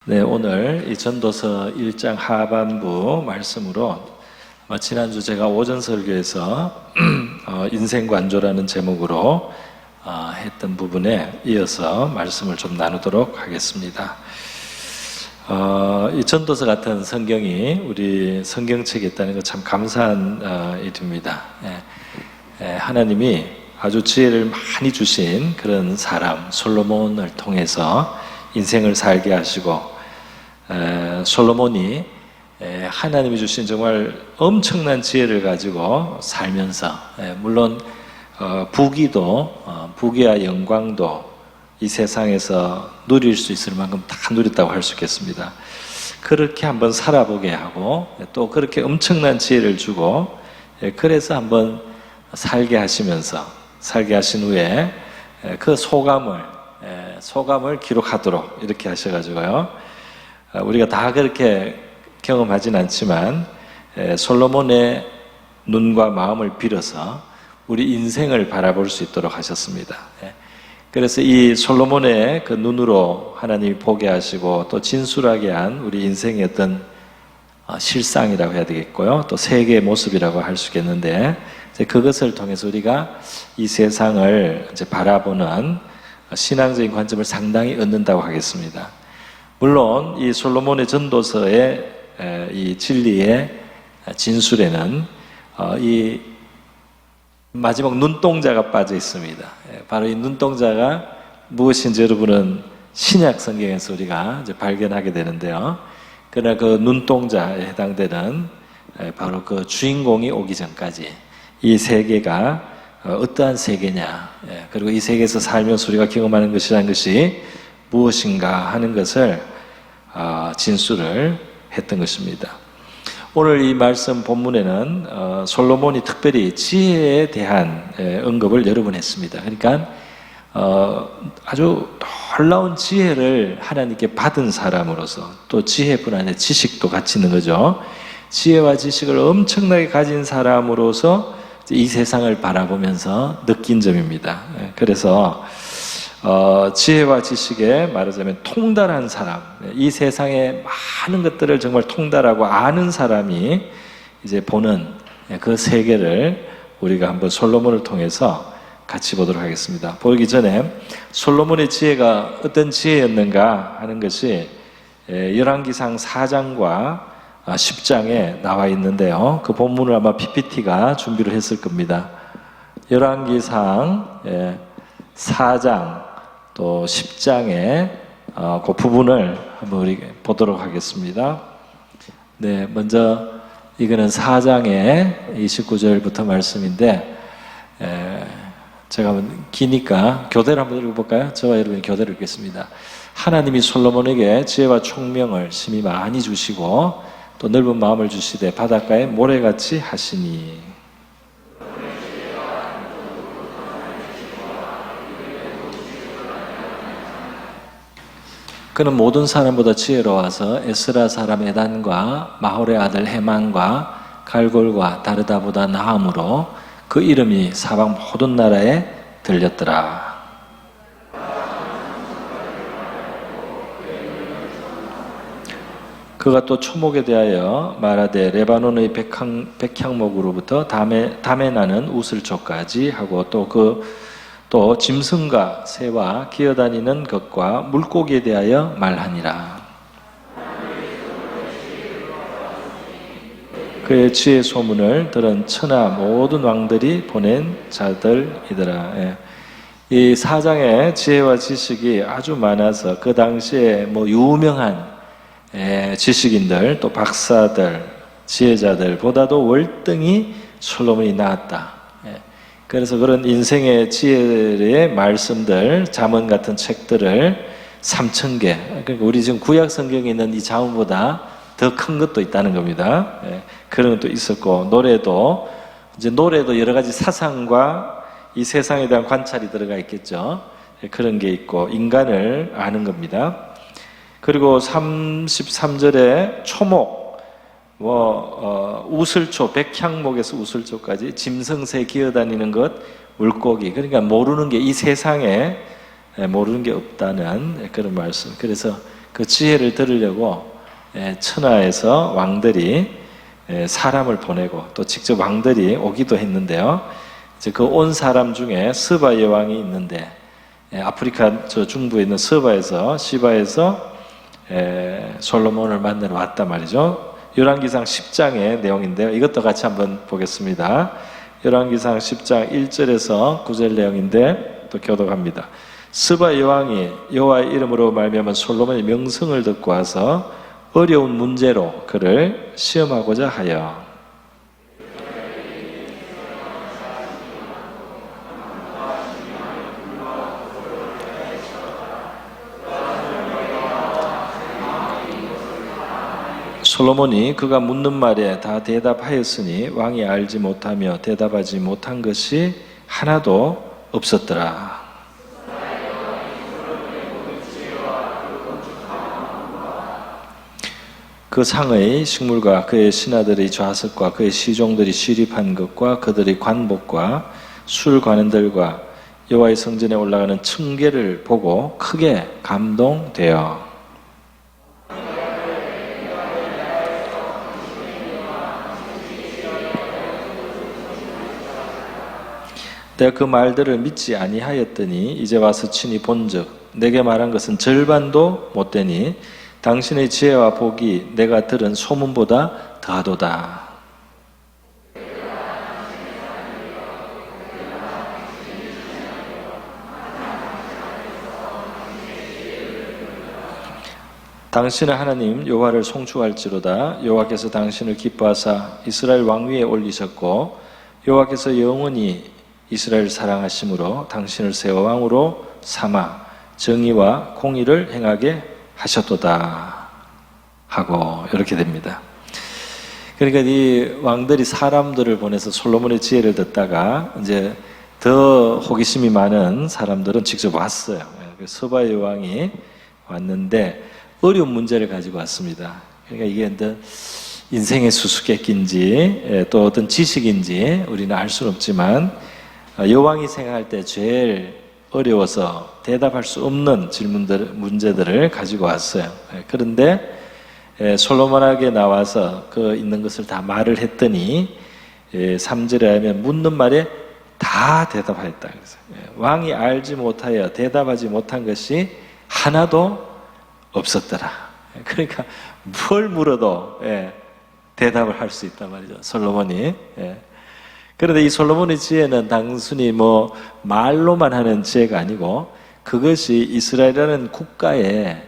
네, 오늘 이 전도서 1장 하반부 말씀으로 지난주 제가 오전 설교에서 인생관조라는 제목으로 했던 부분에 이어서 말씀을 좀 나누도록 하겠습니다. 이 전도서 같은 성경이 우리 성경책에 있다는 것 참 감사한 일입니다. 하나님이 아주 지혜를 많이 주신 그런 사람 솔로몬을 통해서 인생을 살게 하시고, 솔로몬이 하나님이 주신 정말 엄청난 지혜를 가지고 살면서, 물론 부귀와 영광도 이 세상에서 누릴 수 있을 만큼 다 누렸다고 할 수 있겠습니다. 그렇게 한번 살아보게 하고 또 그렇게 엄청난 지혜를 주고, 그래서 한번 살게 하신 후에 그 소감을 기록하도록 이렇게 하셔가지고요. 우리가 다 그렇게 경험하진 않지만 솔로몬의 눈과 마음을 빌어서 우리 인생을 바라볼 수 있도록 하셨습니다. 그래서 이 솔로몬의 그 눈으로 하나님이 보게 하시고 또 진술하게 한 우리 인생의 어떤 실상이라고 해야 되겠고요. 또 세계의 모습이라고 할 수 있겠는데, 그것을 통해서 우리가 이 세상을 이제 바라보는 신앙적인 관점을 상당히 얻는다고 하겠습니다. 물론 이 솔로몬의 전도서의 이 진리의 진술에는 이 마지막 눈동자가 빠져 있습니다. 바로 이 눈동자가 무엇인지 여러분은 신약 성경에서 우리가 이제 발견하게 되는데요. 그러나 그 눈동자에 해당되는 바로 그 주인공이 오기 전까지 이 세계가 어떠한 세계냐, 그리고 이 세계에서 살면서 우리가 경험하는 것이라는 것이 무엇인가 하는 것을 진술을 했던 것입니다. 오늘 이 말씀 본문에는 솔로몬이 특별히 지혜에 대한 언급을 여러 번 했습니다. 그러니까 아주 놀라운 지혜를 하나님께 받은 사람으로서, 또 지혜뿐 아니라 지식도 같이 있는 거죠. 지혜와 지식을 엄청나게 가진 사람으로서 이 세상을 바라보면서 느낀 점입니다. 그래서 지혜와 지식에 말하자면 통달한 사람, 이 세상의 많은 것들을 정말 통달하고 아는 사람이 이제 보는 그 세계를 우리가 한번 솔로몬을 통해서 같이 보도록 하겠습니다. 보기 전에 솔로몬의 지혜가 어떤 지혜였는가 하는 것이 열왕기상 4장과 10장에 나와 있는데요. 그 본문을 아마 PPT가 준비를 했을 겁니다. 열왕기상 4장 또 10장의 그 부분을 한번 우리 보도록 하겠습니다. 네, 먼저 이거는 4장의 29절부터 말씀인데, 제가 한번 기니까 교대를 한번 읽어볼까요? 저와 여러분이 교대를 읽겠습니다. 하나님이 솔로몬에게 지혜와 총명을 심히 많이 주시고 또 넓은 마음을 주시되 바닷가에 모래같이 하시니, 그는 모든 사람보다 지혜로워서 에스라 사람 에단과 마홀의 아들 헤만과 갈골과 다르다보다 나음으로 그 이름이 사방 모든 나라에 들렸더라. 그가 또 초목에 대하여 말하되 레바논의 백향목으로부터 담에 나는 우슬초까지 하고, 또 짐승과 새와 기어다니는 것과 물고기에 대하여 말하니라. 그의 지혜 소문을 들은 천하 모든 왕들이 보낸 자들이더라. 이 사장의 지혜와 지식이 아주 많아서 그 당시에 유명한 지식인들, 또 박사들, 지혜자들보다도 월등히 솔로몬이 나았다. 그래서 그런 인생의 지혜의 말씀들, 잠언 같은 책들을 3,000개, 그러니까 우리 지금 구약 성경에 있는 이 잠언보다 더 큰 것도 있다는 겁니다. 그런 것도 있었고, 노래도 여러 가지 사상과 이 세상에 대한 관찰이 들어가 있겠죠. 그런 게 있고, 인간을 아는 겁니다. 그리고 33절에 초목, 우슬초, 백향목에서 우슬초까지 짐승새 기어다니는 것, 물고기, 그러니까 모르는 게 이 세상에 모르는 게 없다는 그런 말씀. 그래서 그 지혜를 들으려고 천하에서 왕들이 사람을 보내고 또 직접 왕들이 오기도 했는데요. 이제 그 온 사람 중에 스바 여왕이 있는데 아프리카 저 중부에 있는 시바에서 솔로몬을 만나러 왔단 말이죠. 열왕기상 10장의 내용인데요. 이것도 같이 한번 보겠습니다. 열왕기상 10장 1절에서 9절 내용인데 또 교독합니다. 스바 여왕이 여호와의 이름으로 말미암아 솔로몬의 명성을 듣고 와서 어려운 문제로 그를 시험하고자 하여 솔로몬이 그가 묻는 말에 다 대답하였으니 왕이 알지 못하며 대답하지 못한 것이 하나도 없었더라. 그 상의 식물과 그의 신하들의 좌석과 그의 시종들이 시립한 것과 그들의 관복과 술관원들과 여호와의 성전에 올라가는 층계를 보고 크게 감동되어 내가 그 말들을 믿지 아니하였더니 이제 와서 친히 본즉 내게 말한 것은 절반도 못되니 당신의 지혜와 복이 내가 들은 소문보다 더하도다. 당신의 하나님 여호와를 송축할지로다. 여호와께서 당신을 기뻐하사 이스라엘 왕위에 올리셨고 여호와께서 영원히 이스라엘을 사랑하심으로 당신을 새 왕으로 삼아 정의와 공의를 행하게 하셨도다 하고 이렇게 됩니다. 그러니까 이 왕들이 사람들을 보내서 솔로몬의 지혜를 듣다가 이제 더 호기심이 많은 사람들은 직접 왔어요. 스바 여왕이 왔는데 어려운 문제를 가지고 왔습니다. 그러니까 이게 인생의 수수께끼인지 또 어떤 지식인지 우리는 알 수는 없지만 여왕이 생각할 때 제일 어려워서 대답할 수 없는 문제들을 가지고 왔어요. 그런데 솔로몬에게 나와서 그 있는 것을 다 말을 했더니 3절에 하면 묻는 말에 다 대답하였다. 왕이 알지 못하여 대답하지 못한 것이 하나도 없었더라. 그러니까 뭘 물어도 대답을 할 수 있단 말이죠. 솔로몬이. 그런데 이 솔로몬의 지혜는 단순히 말로만 하는 지혜가 아니고 그것이 이스라엘이라는 국가의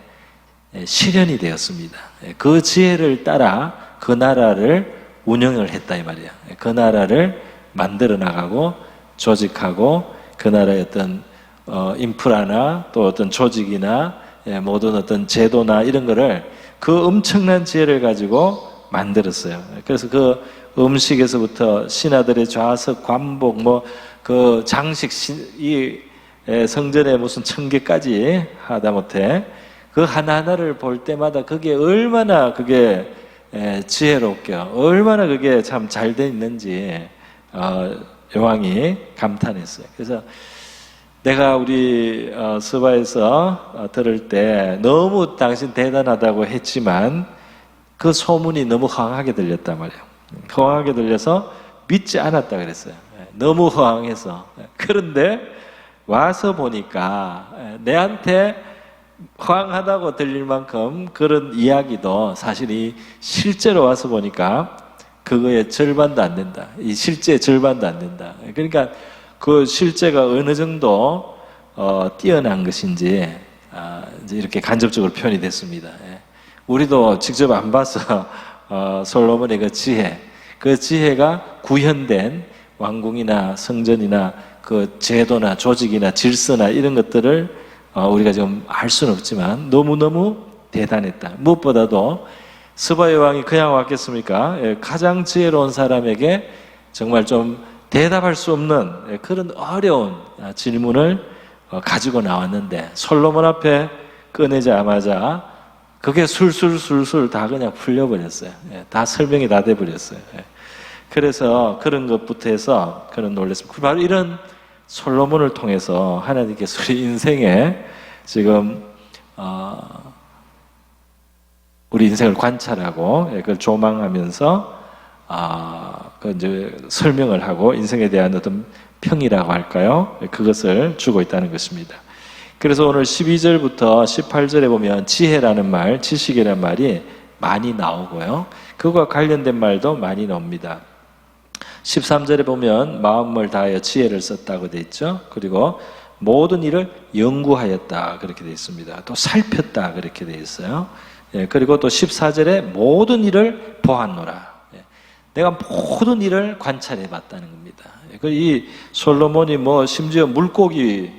실현이 되었습니다. 그 지혜를 따라 그 나라를 운영을 했다 이 말이에요. 그 나라를 만들어 나가고 조직하고 그 나라의 어떤 인프라나 또 어떤 조직이나 모든 어떤 제도나 이런 거를 그 엄청난 지혜를 가지고 만들었어요. 그래서 그 음식에서부터 신하들의 좌석, 관복, 그 장식, 이 성전에 무슨 청계까지 하다못해 그 하나하나를 볼 때마다 그게 얼마나 그게 지혜롭게, 얼마나 그게 참 잘 돼 있는지 여왕이 감탄했어요. 그래서 내가 우리 스바에서 들을 때 너무 당신 대단하다고 했지만 그 소문이 너무 허황하게 들렸단 말이에요. 허황하게 들려서 믿지 않았다 그랬어요. 너무 허황해서. 그런데 와서 보니까 내한테 허황하다고 들릴 만큼 그런 이야기도 사실이 실제로 와서 보니까 그거의 절반도 안 된다. 이 실제 절반도 안 된다. 그러니까 그 실제가 어느 정도 뛰어난 것인지 이제 이렇게 간접적으로 표현이 됐습니다. 우리도 직접 안 봐서 솔로몬의 그 지혜가 구현된 왕궁이나 성전이나 그 제도나 조직이나 질서나 이런 것들을 우리가 지금 알 수는 없지만 너무너무 대단했다. 무엇보다도 스바 여왕이 그냥 왔겠습니까? 가장 지혜로운 사람에게 정말 좀 대답할 수 없는 그런 어려운 질문을 가지고 나왔는데 솔로몬 앞에 꺼내자마자 그게 술술 다 그냥 풀려버렸어요. 다 설명이 다 돼버렸어요. 그래서 그런 것부터 해서 그런 놀랐습니다. 바로 이런 솔로몬을 통해서 하나님께서 우리 인생에 지금 우리 인생을 관찰하고 그걸 조망하면서 그 이제 설명을 하고 인생에 대한 어떤 평이라고 할까요? 그것을 주고 있다는 것입니다. 그래서 오늘 12절부터 18절에 보면 지혜라는 말, 지식이라는 말이 많이 나오고요. 그거와 관련된 말도 많이 나옵니다. 13절에 보면 마음을 다하여 지혜를 썼다고 되어 있죠. 그리고 모든 일을 연구하였다 그렇게 되어 있습니다. 또 살폈다 그렇게 되어 있어요. 그리고 또 14절에 모든 일을 보았노라. 내가 모든 일을 관찰해 봤다는 겁니다. 이 솔로몬이 심지어 물고기,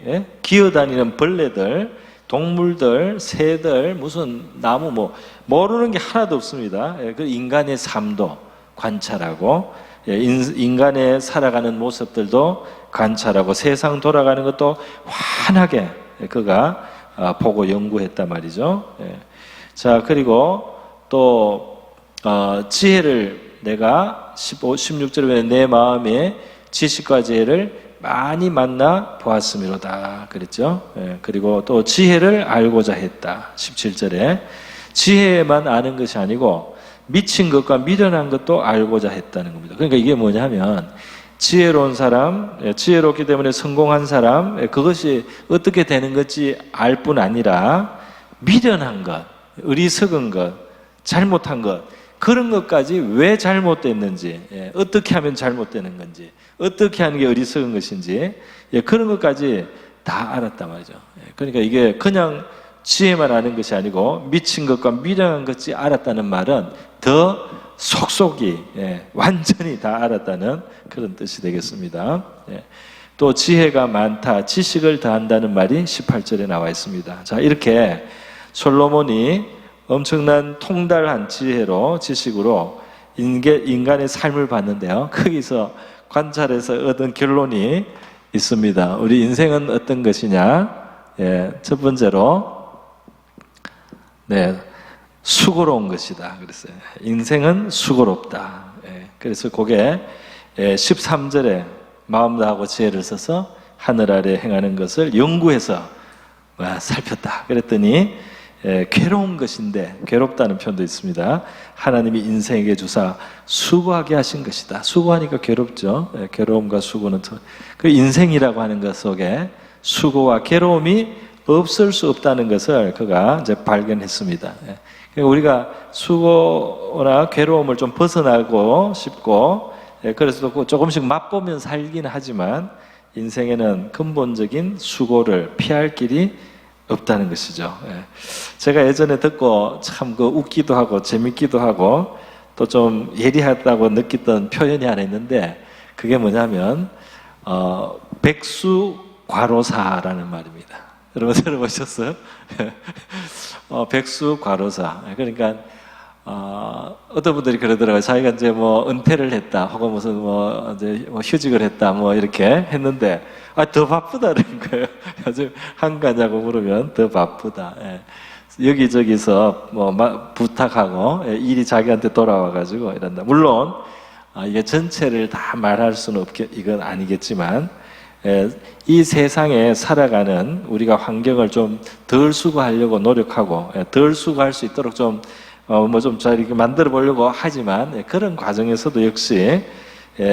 기어다니는 벌레들, 동물들, 새들, 무슨 나무 모르는 게 하나도 없습니다. 그 인간의 삶도 관찰하고 인간의 살아가는 모습들도 관찰하고 세상 돌아가는 것도 환하게 그가 보고 연구했단 말이죠. 자, 그리고 또 지혜를 내가 16절에 보면 내 마음에 지식과 지혜를 많이 만나 보았음이로다 그랬죠. 그리고 또 지혜를 알고자 했다. 17절에 지혜만 아는 것이 아니고 미친 것과 미련한 것도 알고자 했다는 겁니다. 그러니까 이게 뭐냐면 지혜로운 사람, 지혜롭기 때문에 성공한 사람, 그것이 어떻게 되는 건지 알 뿐 아니라 미련한 것, 어리석은 것, 잘못한 것, 그런 것까지 왜 잘못됐는지, 어떻게 하면 잘못되는 건지, 어떻게 하는 게 어리석은 것인지, 그런 것까지 다 알았단 말이죠. 그러니까 이게 그냥 지혜만 아는 것이 아니고 미친 것과 미련한 것이 알았다는 말은 더 속속이 완전히 다 알았다는 그런 뜻이 되겠습니다. 또 지혜가 많다, 지식을 더한다는 말이 18절에 나와 있습니다. 자, 이렇게 솔로몬이 엄청난 통달한 지혜로 지식으로 인간의 삶을 봤는데요. 거기서 관찰해서 얻은 결론이 있습니다. 우리 인생은 어떤 것이냐? 첫 번째로 수고로운 것이다 그랬어요. 인생은 수고롭다. 그래서 그게 13절에 마음 다하고 지혜를 써서 하늘 아래 행하는 것을 연구해서 살폈다 그랬더니 괴로운 것인데, 괴롭다는 표현도 있습니다. 하나님이 인생에게 주사 수고하게 하신 것이다. 수고하니까 괴롭죠. 괴로움과 수고는 그 인생이라고 하는 것 속에 수고와 괴로움이 없을 수 없다는 것을 그가 이제 발견했습니다. 우리가 수고나 괴로움을 좀 벗어나고 싶고, 그래서 조금씩 맛보면 살긴 하지만 인생에는 근본적인 수고를 피할 길이 없다는 것이죠. 제가 예전에 듣고 참 웃기도 하고 재밌기도 하고 또 좀 예리하다고 느꼈던 표현이 하나 있는데, 그게 뭐냐면 백수과로사라는 말입니다. 여러분 들어보셨어요? 백수과로사. 그러니까 어떤 분들이 그러더라고요. 자기가 이제 은퇴를 했다, 혹은 무슨 이제 휴직을 했다, 이렇게 했는데, 더 바쁘다는 거예요. 요즘 한가냐고 물으면 더 바쁘다. 여기저기서 부탁하고 일이 자기한테 돌아와가지고 이런다. 물론 이게 전체를 다 말할 수는 이건 아니겠지만, 이 세상에 살아가는 우리가 환경을 좀 덜 수고하려고 노력하고 덜 수고할 수 있도록 좀 잘 이렇게 만들어 보려고 하지만, 그런 과정에서도 역시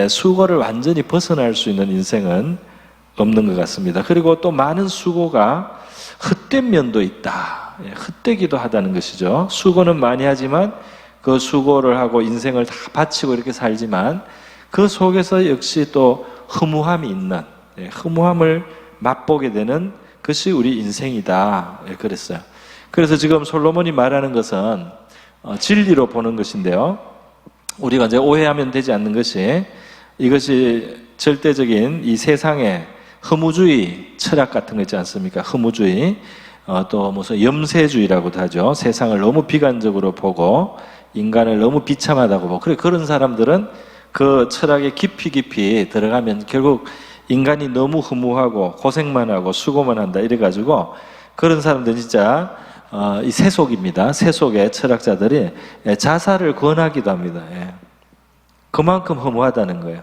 수고를 완전히 벗어날 수 있는 인생은 없는 것 같습니다. 그리고 또 많은 수고가 헛된 면도 있다. 헛되기도 하다는 것이죠. 수고는 많이 하지만 그 수고를 하고 인생을 다 바치고 이렇게 살지만 그 속에서 역시 또 허무함이 있는, 허무함을 맛보게 되는 것이 우리 인생이다 그랬어요. 그래서 지금 솔로몬이 말하는 것은 진리로 보는 것인데요, 우리가 이제 오해하면 되지 않는 것이, 이것이 절대적인 이 세상의 허무주의 철학 같은 거 있지 않습니까? 허무주의, 또 무슨 염세주의라고도 하죠. 세상을 너무 비관적으로 보고 인간을 너무 비참하다고 보고, 그런 사람들은 그 철학에 깊이 들어가면 결국 인간이 너무 허무하고 고생만 하고 수고만 한다 이래가지고, 그런 사람들은 진짜 이 세속입니다. 세속의 철학자들이 자살을 권하기도 합니다. 그만큼 허무하다는 거예요.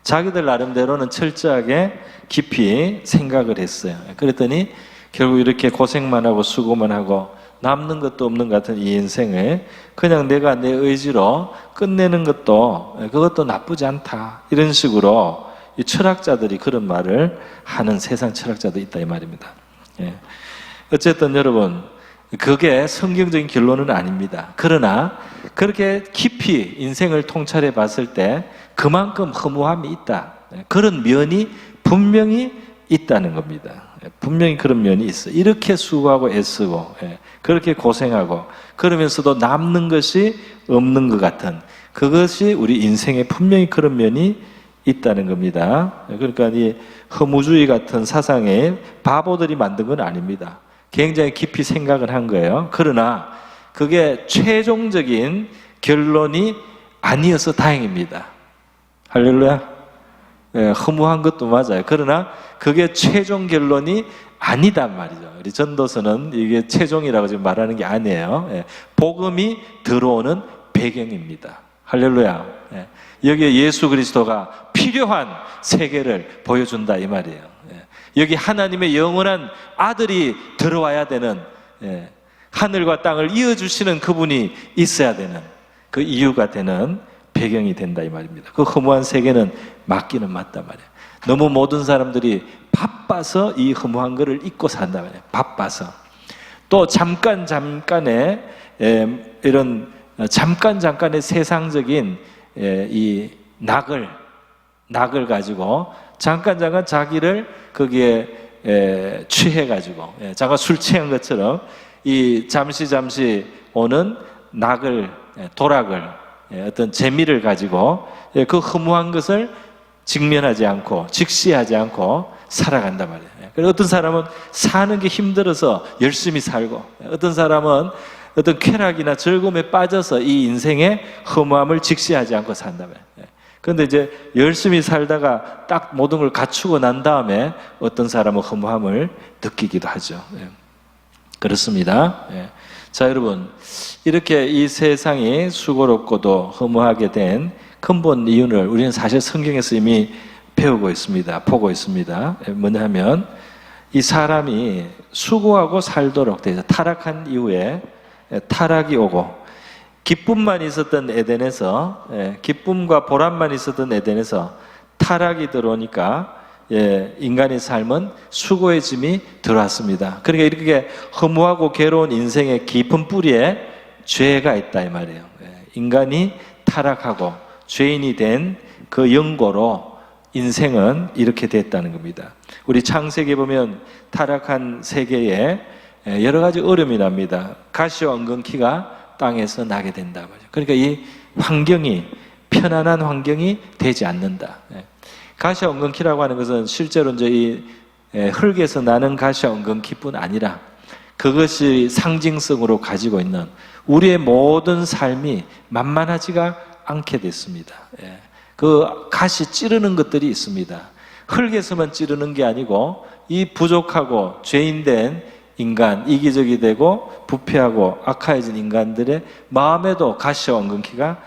자기들 나름대로는 철저하게 깊이 생각을 했어요. 그랬더니 결국 이렇게 고생만 하고 수고만 하고 남는 것도 없는 것 같은 이 인생을 그냥 내가 내 의지로 끝내는 것도 그것도 나쁘지 않다. 이런 식으로 이 철학자들이 그런 말을 하는 세상 철학자도 있다 이 말입니다. 예. 어쨌든 여러분, 그게 성경적인 결론은 아닙니다. 그러나 그렇게 깊이 인생을 통찰해 봤을 때 그만큼 허무함이 있다. 그런 면이 분명히 있다는 겁니다. 분명히 그런 면이 있어요. 이렇게 수고하고 애쓰고 그렇게 고생하고 그러면서도 남는 것이 없는 것 같은 그것이 우리 인생에 분명히 그런 면이 있다는 겁니다. 그러니까 이 허무주의 같은 사상에 바보들이 만든 건 아닙니다. 굉장히 깊이 생각을 한 거예요. 그러나 그게 최종적인 결론이 아니어서 다행입니다. 할렐루야. 허무한 것도 맞아요. 그러나 그게 최종 결론이 아니단 말이죠. 우리 전도서는 이게 최종이라고 지금 말하는 게 아니에요. 복음이 들어오는 배경입니다. 할렐루야. 여기에 예수 그리스도가 필요한 세계를 보여준다 이 말이에요. 여기 하나님의 영원한 아들이 들어와야 되는, 하늘과 땅을 이어주시는 그분이 있어야 되는 그 이유가 되는 배경이 된다 이 말입니다. 그 허무한 세계는 맞기는 맞단 말이에요. 너무 모든 사람들이 바빠서 이 허무한 것을 잊고 산단 말이에요. 바빠서. 또 잠깐의 잠깐의 세상적인 이 낙을 가지고 잠깐 자기를 거기에 취해가지고 잠깐 술 취한 것처럼 이 잠시 오는 도락을 어떤 재미를 가지고 그 허무한 것을 직면하지 않고 직시하지 않고 살아간단 말이에요. 그리고 어떤 사람은 사는 게 힘들어서 열심히 살고 어떤 사람은 어떤 쾌락이나 즐거움에 빠져서 이 인생의 허무함을 직시하지 않고 산단 말이에요. 그런데 이제 열심히 살다가 딱 모든 걸 갖추고 난 다음에 어떤 사람은 허무함을 느끼기도 하죠. 그렇습니다. 자, 여러분, 이렇게 이 세상이 수고롭고도 허무하게 된 근본 이유를 우리는 사실 성경에서 이미 배우고 있습니다. 보고 있습니다. 뭐냐 하면 이 사람이 수고하고 살도록 돼서 타락한 이후에 타락이 오고 기쁨만 있었던 에덴에서 기쁨과 보람만 있었던 에덴에서 타락이 들어오니까 인간의 삶은 수고의 짐이 들어왔습니다. 그러니까 이렇게 허무하고 괴로운 인생의 깊은 뿌리에 죄가 있다 이 말이에요. 인간이 타락하고 죄인이 된 그 연고로 인생은 이렇게 됐다는 겁니다. 우리 창세기에 보면 타락한 세계에 여러 가지 어려움이 납니다. 가시와 은근키가 땅에서 나게 된다 말이죠. 그러니까 이 환경이 편안한 환경이 되지 않는다. 가시와 은근키라고 하는 것은 실제로 이제 이 흙에서 나는 가시와 은근키뿐 아니라 그것이 상징성으로 가지고 있는 우리의 모든 삶이 만만하지가 않게 됐습니다. 그 가시 찌르는 것들이 있습니다. 흙에서만 찌르는 게 아니고 이 부족하고 죄인된 인간, 이기적이 되고 부패하고 악화해진 인간들의 마음에도 가시와 은근키가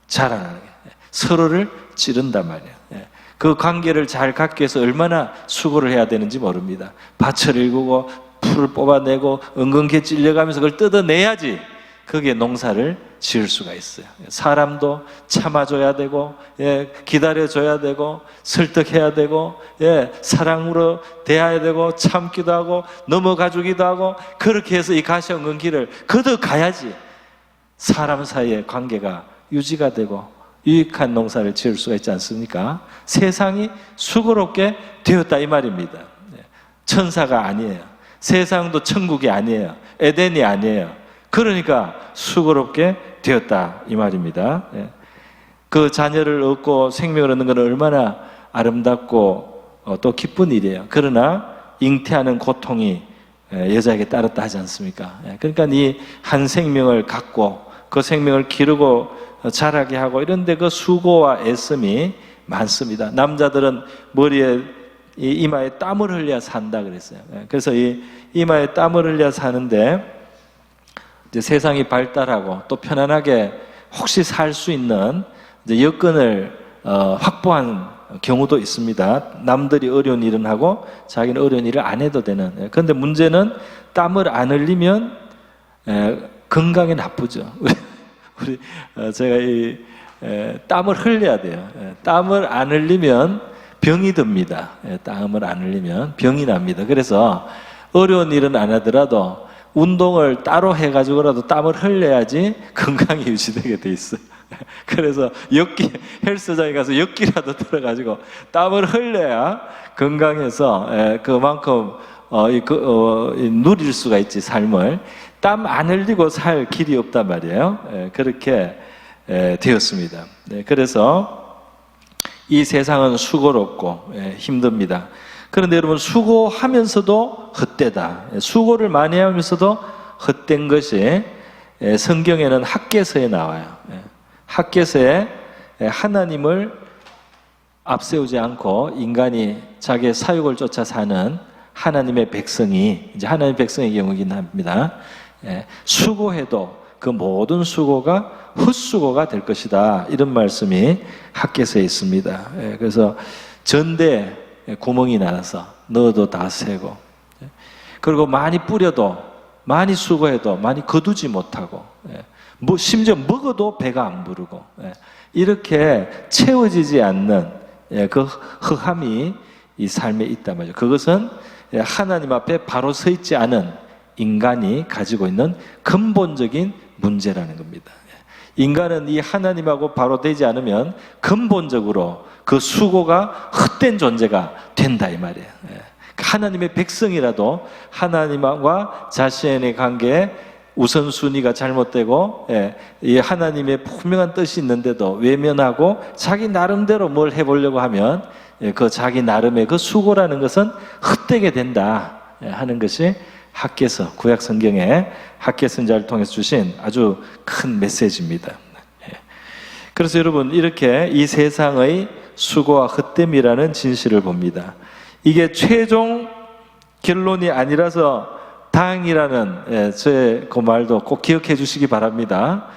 자라나는 거예요. 서로를 찌른단 말이에요. 그 관계를 잘 갖기 위해서 얼마나 수고를 해야 되는지 모릅니다. 밭을 일구고 풀을 뽑아내고 은근히 찔려가면서 그걸 뜯어내야지 거기에 농사를 지을 수가 있어요. 사람도 참아줘야 되고, 기다려줘야 되고, 설득해야 되고, 사랑으로 대해야 되고, 참기도 하고, 넘어가주기도 하고, 그렇게 해서 이 가시와 은근키를 걷어가야지 사람 사이의 관계가 유지가 되고 유익한 농사를 지을 수가 있지 않습니까? 세상이 수고롭게 되었다 이 말입니다. 천사가 아니에요. 세상도 천국이 아니에요. 에덴이 아니에요. 그러니까 수고롭게 되었다 이 말입니다. 그 자녀를 얻고 생명을 얻는 것은 얼마나 아름답고 또 기쁜 일이에요. 그러나 잉태하는 고통이 여자에게 따랐다 하지 않습니까? 그러니까 이 한 생명을 갖고 그 생명을 기르고 자라게 하고 이런데 그 수고와 애씀이 많습니다. 남자들은 머리에 이 이마에 땀을 흘려야 산다 그랬어요. 그래서 이 이마에 땀을 흘려야 사는데 이제 세상이 발달하고 또 편안하게 혹시 살 수 있는 이제 여건을 확보한 경우도 있습니다. 남들이 어려운 일은 하고 자기는 어려운 일을 안 해도 되는. 그런데 문제는 땀을 안 흘리면 건강에 나쁘죠. 제가 땀을 흘려야 돼요. 땀을 안 흘리면 병이 듭니다. 땀을 안 흘리면 병이 납니다. 그래서 어려운 일은 안 하더라도 운동을 따로 해가지고라도 땀을 흘려야지 건강이 유지되게 돼 있어요. 그래서 헬스장에 가서 역기라도 들어가지고 땀을 흘려야 건강해서 그만큼 누릴 수가 있지, 삶을. 땀 안 흘리고 살 길이 없단 말이에요. 그렇게 되었습니다. 그래서 이 세상은 수고롭고 힘듭니다. 그런데 여러분, 수고하면서도 헛되다. 수고를 많이 하면서도 헛된 것이 성경에는 학개서에 나와요. 학개서에 하나님을 앞세우지 않고 인간이 자기의 사욕을 쫓아 사는 하나님의 백성이, 이제 하나님의 백성의 경우이긴 합니다. 수고해도 그 모든 수고가 헛수고가 될 것이다, 이런 말씀이 학개서에 있습니다. 그래서 전대 구멍이 나서 넣어도 다 새고, 그리고 많이 뿌려도 많이 수고해도 많이 거두지 못하고, 심지어 먹어도 배가 안 부르고, 이렇게 채워지지 않는 그 허함이 이 삶에 있단 말이죠. 그것은 하나님 앞에 바로 서 있지 않은 인간이 가지고 있는 근본적인 문제라는 겁니다. 인간은 이 하나님하고 바로 되지 않으면 근본적으로 그 수고가 헛된 존재가 된다, 이 말이에요. 하나님의 백성이라도 하나님과 자신의 관계에 우선순위가 잘못되고, 이 하나님의 분명한 뜻이 있는데도 외면하고 자기 나름대로 뭘 해보려고 하면 그 자기 나름의 그 수고라는 것은 헛되게 된다 하는 것이 학개서, 구약 성경에 학개 선자를 통해서 주신 아주 큰 메시지입니다. 그래서 여러분, 이렇게 이 세상의 수고와 헛됨이라는 진실을 봅니다. 이게 최종 결론이 아니라서 다행이라는 저의 그 말도 꼭 기억해 주시기 바랍니다.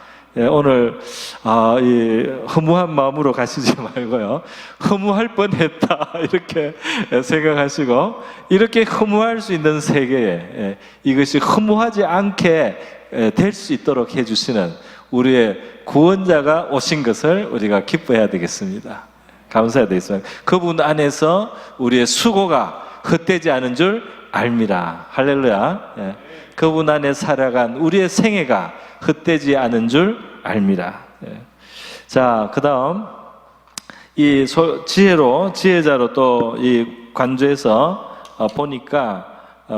오늘 허무한 마음으로 가시지 말고요, 허무할 뻔했다 이렇게 생각하시고, 이렇게 허무할 수 있는 세계에 이것이 허무하지 않게 될 수 있도록 해주시는 우리의 구원자가 오신 것을 우리가 기뻐해야 되겠습니다. 감사해야 되겠습니다. 그분 안에서 우리의 수고가 헛되지 않은 줄 알미라. 할렐루야. 그분 안에 살아간 우리의 생애가 헛되지 않은 줄 알미라. 자, 그 다음 이 지혜자로 또 이 관조에서 보니까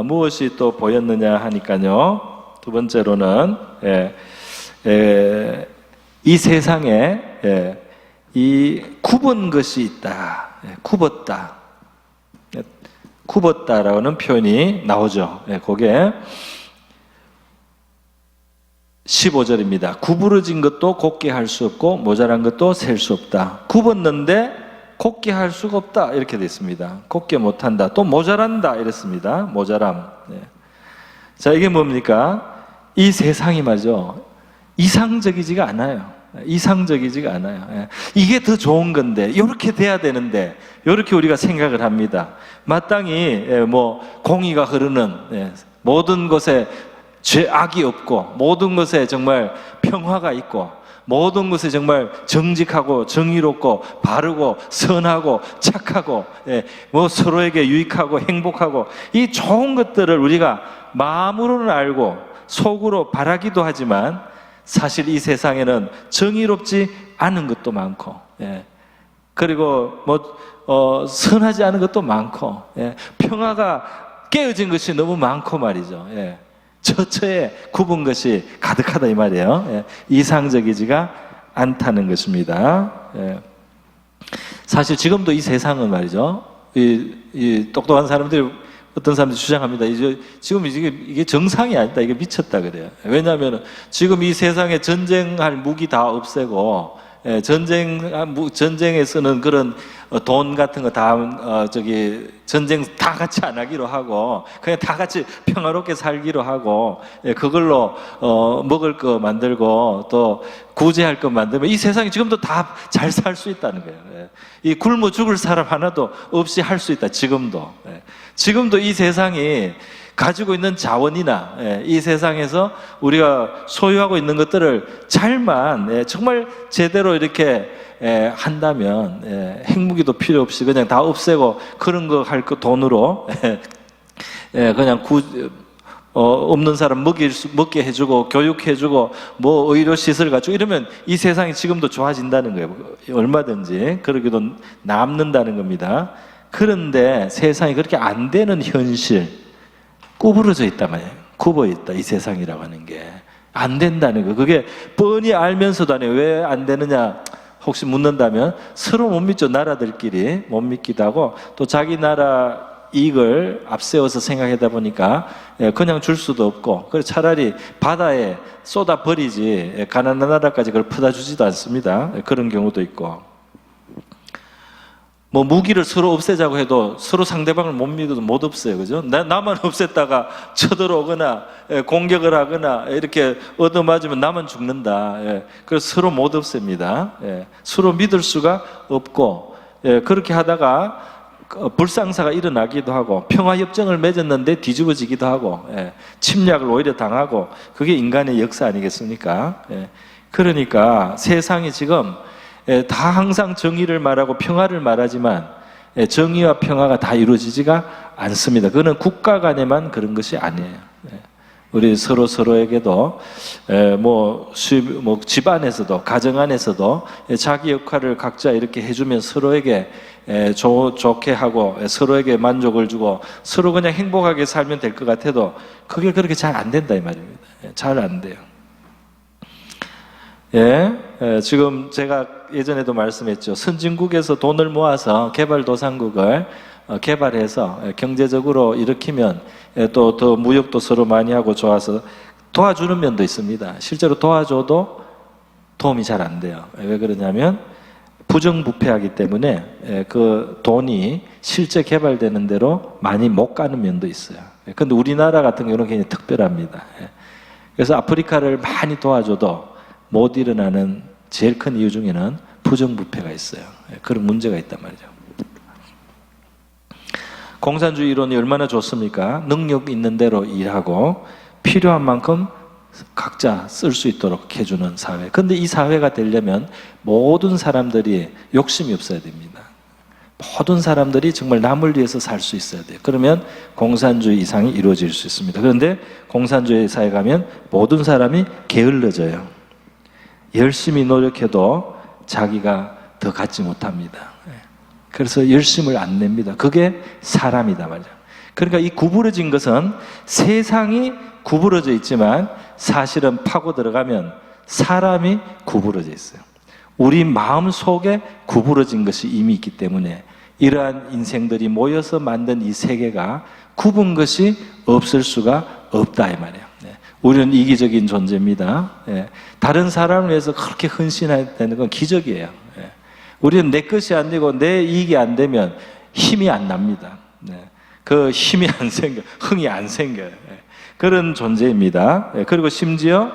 무엇이 또 보였느냐 하니까요, 두 번째로는 이 세상에 이 굽은 것이 있다. 굽었다라는 표현이 나오죠. 그게 15절입니다. 구부러진 것도 곱게 할 수 없고 모자란 것도 셀 수 없다. 굽었는데 곱게 할 수가 없다, 이렇게 되어 있습니다. 곱게 못한다, 또 모자란다 이랬습니다. 모자람. 자, 이게 뭡니까? 이 세상이 말이죠, 이상적이지가 않아요. 이상적이지가 않아요. 이게 더 좋은 건데, 이렇게 돼야 되는데, 이렇게 우리가 생각을 합니다. 마땅히 공의가 흐르는, 모든 것에 악이 없고, 모든 것에 정말 평화가 있고, 모든 것에 정말 정직하고 정의롭고 바르고 선하고 착하고, 서로에게 유익하고 행복하고, 이 좋은 것들을 우리가 마음으로는 알고 속으로 바라기도 하지만, 사실 이 세상에는 정의롭지 않은 것도 많고, 그리고 선하지 않은 것도 많고, 평화가 깨어진 것이 너무 많고 말이죠. 처처에 굽은 것이 가득하다, 이 말이에요. 이상적이지가 않다는 것입니다. 사실 지금도 이 세상은 말이죠, 이 똑똑한 사람들이, 어떤 사람들이 주장합니다. 지금 이게 정상이 아니다, 이게 미쳤다 그래요. 왜냐하면 지금 이 세상에 전쟁할 무기 다 없애고, 전쟁에 쓰는 그런 돈 같은 거 다 전쟁 다 같이 안 하기로 하고, 그냥 다 같이 평화롭게 살기로 하고, 그걸로 먹을 거 만들고 또 구제할 거 만들면 이 세상이 지금도 다 잘 살 수 있다는 거예요. 이 굶어 죽을 사람 하나도 없이 할 수 있다. 지금도 이 세상이 가지고 있는 자원이나 이 세상에서 우리가 소유하고 있는 것들을 잘만 정말 제대로 이렇게 한다면 핵무기도 필요 없이 그냥 다 없애고 그런 거 할 거 돈으로 그냥 없는 사람 먹게 해주고 교육해주고 뭐 의료시설 갖추고 이러면 이 세상이 지금도 좋아진다는 거예요. 얼마든지 그러기도 남는다는 겁니다. 그런데 세상이 그렇게 안 되는 현실, 구부러져 있단 말이에요. 굽어 있다, 이 세상이라고 하는 게. 안 된다는 거. 그게 뻔히 알면서도 안 해요. 왜 안 되느냐 혹시 묻는다면 서로 못 믿죠. 나라들끼리 못 믿기도 하고 또 자기 나라 이익을 앞세워서 생각하다 보니까 그냥 줄 수도 없고, 그래서 차라리 바다에 쏟아 버리지 가난한 나라까지 그걸 퍼다 주지도 않습니다. 그런 경우도 있고, 뭐 무기를 서로 없애자고 해도 서로 상대방을 못 믿어도 못 없어요. 그죠? 나만 없앴다가 쳐들어오거나 공격을 하거나 이렇게 얻어맞으면 나만 죽는다. 그래서 서로 못 없앱니다. 서로 믿을 수가 없고, 그렇게 하다가 불상사가 일어나기도 하고, 평화협정을 맺었는데 뒤집어지기도 하고, 침략을 오히려 당하고, 그게 인간의 역사 아니겠습니까? 그러니까 세상이 지금 다 항상 정의를 말하고 평화를 말하지만 정의와 평화가 다 이루어지지가 않습니다. 그거는 국가 간에만 그런 것이 아니에요. 우리 서로에게도 뭐 집안에서도 가정 안에서도 자기 역할을 각자 이렇게 해주면 서로에게 좋게 하고 서로에게 만족을 주고 서로 그냥 행복하게 살면 될 것 같아도 그게 그렇게 잘 안 된다 이 말입니다. 잘 안 돼요. 지금 제가 예전에도 말씀했죠. 선진국에서 돈을 모아서 개발도상국을 개발해서 경제적으로 일으키면 또 더 무역도 서로 많이 하고 좋아서 도와주는 면도 있습니다. 실제로 도와줘도 도움이 잘 안 돼요. 왜 그러냐면 부정부패하기 때문에 그 돈이 실제 개발되는 대로 많이 못 가는 면도 있어요. 그런데 우리나라 같은 경우는 굉장히 특별합니다. 그래서 아프리카를 많이 도와줘도 못 일어나는 제일 큰 이유 중에는 부정부패가 있어요. 그런 문제가 있단 말이죠. 공산주의 이론이 얼마나 좋습니까? 능력 있는 대로 일하고 필요한 만큼 각자 쓸 수 있도록 해주는 사회. 근데 이 사회가 되려면 모든 사람들이 욕심이 없어야 됩니다. 모든 사람들이 정말 남을 위해서 살 수 있어야 돼요. 그러면 공산주의 이상이 이루어질 수 있습니다. 그런데 공산주의 사회 가면 모든 사람이 게을러져요. 열심히 노력해도 자기가 더 갖지 못합니다. 그래서 열심을 안 냅니다. 그게 사람이다 말이죠. 그러니까 이 구부러진 것은 세상이 구부러져 있지만 사실은 파고 들어가면 사람이 구부러져 있어요. 우리 마음 속에 구부러진 것이 이미 있기 때문에 이러한 인생들이 모여서 만든 이 세계가 굽은 것이 없을 수가 없다 이 말이에요. 우리는 이기적인 존재입니다. 다른 사람을 위해서 그렇게 헌신하는 건 기적이에요. 우리는 내 것이 안 되고 내 이익이 안 되면 힘이 안 납니다. 그 힘이 안 생겨, 흥이 안 생겨요. 그런 존재입니다. 그리고 심지어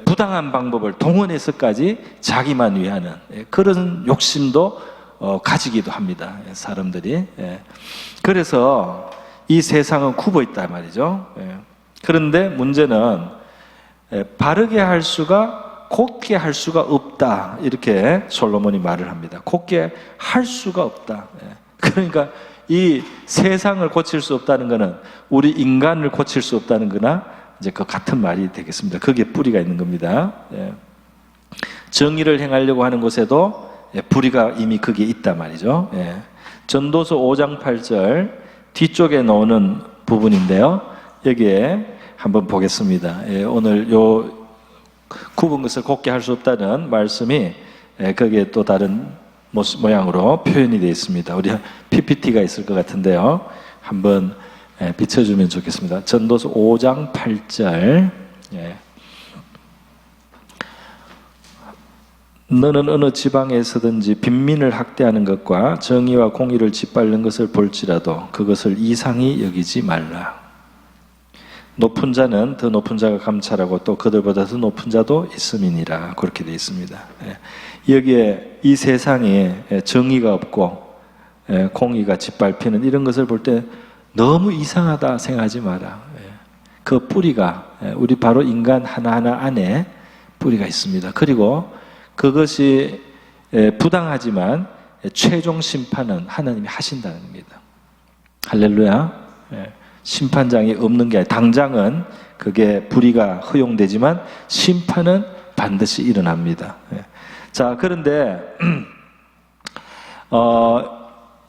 부당한 방법을 동원해서까지 자기만 위하는 그런 욕심도 가지기도 합니다. 사람들이. 그래서 이 세상은 굽어 있단 말이죠. 그런데 문제는 바르게 할 수가 곱게 할 수가 없다. 이렇게 솔로몬이 말을 합니다. 곱게 할 수가 없다. 그러니까 이 세상을 고칠 수 없다는 것은 우리 인간을 고칠 수 없다는 거나 이제 그 같은 말이 되겠습니다. 거기에 뿌리가 있는 겁니다. 정의를 행하려고 하는 곳에도 불의가 이미 거기에 있단 말이죠. 전도서 5장 8절 뒤쪽에 나오는 부분인데요. 여기에 한번 보겠습니다. 오늘 요 굽은 것을 곱게 할 수 없다는 말씀이 거기에 또 다른 모양으로 표현이 되어 있습니다. 우리 PPT가 있을 것 같은데요. 한번 비춰주면 좋겠습니다. 전도서 5장 8절. 너는 어느 지방에서든지 빈민을 학대하는 것과 정의와 공의를 짓밟는 것을 볼지라도 그것을 이상히 여기지 말라. 높은 자는 더 높은 자가 감찰하고 또 그들보다 더 높은 자도 있음이니라. 그렇게 되어 있습니다. 여기에 이 세상에 정의가 없고 공의가 짓밟히는 이런 것을 볼 때 너무 이상하다 생각하지 마라. 그 뿌리가 우리 바로 인간 하나하나 안에 뿌리가 있습니다. 그리고 그것이 부당하지만 최종 심판은 하나님이 하신다는 겁니다. 할렐루야. 심판장이 없는 게 아니라 당장은 그게 불의가 허용되지만 심판은 반드시 일어납니다. 자, 그런데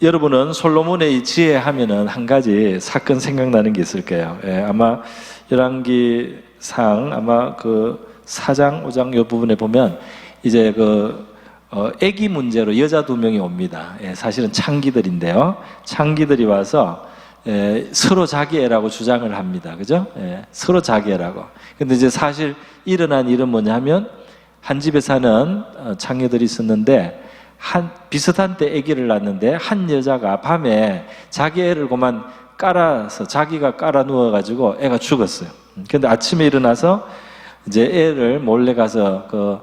여러분은 솔로몬의 이 지혜 하면은 한 가지 사건 생각나는 게 있을 거예요. 아마 열왕기상 아마 그 4장, 5장 이 부분에 보면 이제 아기 문제로 여자 2명이 옵니다. 사실은 창기들인데요. 창기들이 와서 서로 자기 애라고 주장을 합니다. 그죠? 서로 자기 애라고. 근데 이제 사실 일어난 일은 뭐냐면 한 집에 사는 창녀들이 있었는데 비슷한 때 아기를 낳는데 한 여자가 밤에 자기 애를 그만 깔아서 자기가 깔아 누워가지고 애가 죽었어요. 근데 아침에 일어나서 이제 애를 몰래 가서 그